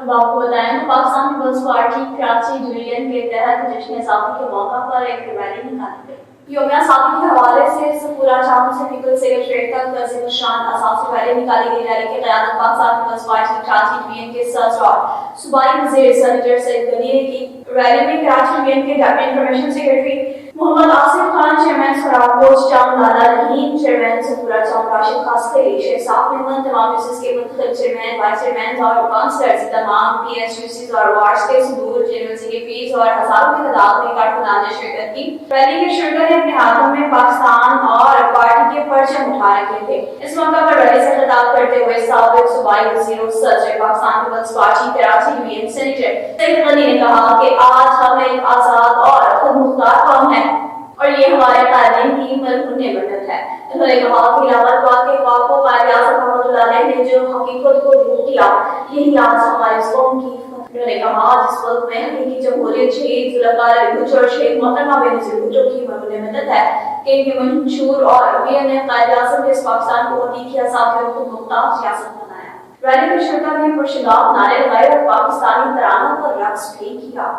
اب آپ کو بتائیں تو پاکستان پیپلز پارٹی کراچی ڈویژن کے تحت جشن آزادی کے موقع پر ایک ریلی نکالی گئی۔ یوم آزادی کے حوالے سے پورا ٹاؤن سے پیپلز سیکریٹریٹ تک عظیم الشان آزادی ریلی نکالی گئی۔ ریلی کی قیادت پاکستان پیپلز پارٹی کراچی ڈویژن کے صدر اور صوبائی وزیر سینیٹر سعید نے کی۔ ریلی میں کراچی ڈویژن کے deputy information secretary Muhammad Asif Khan, chairman سراب کوچ ٹاؤن لالا رحیم، چیئرمین سپورا ٹاؤن راشد خاصخیری، شیخ صاحب محمد، تمام بزنس کے منتخب چیئرمین، وائس چیئرمین اور کونسلرز، تمام پی ایس یو سیز اور وارڈز کے صدور جنرل سیکریٹریز اور ہزاروں کی تعداد میں کارکنان نے شرکت کی۔ ریلی کے شرکت نے اپنے ہاتھوں میں پاکستان اور پارٹی کے پرچم اٹھا رکھے تھے۔ اس موقع پر ریلی سے خطاب کرتے ہوئے سابق صوبائی وزیر و صدر پاکستان پیپلز پارٹی کراچی ڈویژن سینیٹر سعید نے کہا کہ آج ہم ایک آزاد اور خود مختار قوم ہیں اور یہ ہمارے قائدین کی ملک نعمت ہے۔ انہوں نے کہا کہ علامہ اقبال کے خواب کو قائد اعظم رحمۃ اللہ علیہ نے جو حقیقت کو روح دیا، یہی آج ہمارے قوم کی۔ انہوں نے کہا جس وقت میں حقیقی جمہوریت شہید ذوالفقار علی بھٹو اور شہید محترمہ بینظیر بھٹو کی مدد ہے کہ ان کے منشور اور پیر نے قائد اعظم کے اس پاکستان کو حقیقی آزادی اور خود مختار ریاست بنایا۔ ریلی میں شرکت نے پرشگاف نعرے لگائے اور پاکستانی ترانوں پر رقص بھی کیا۔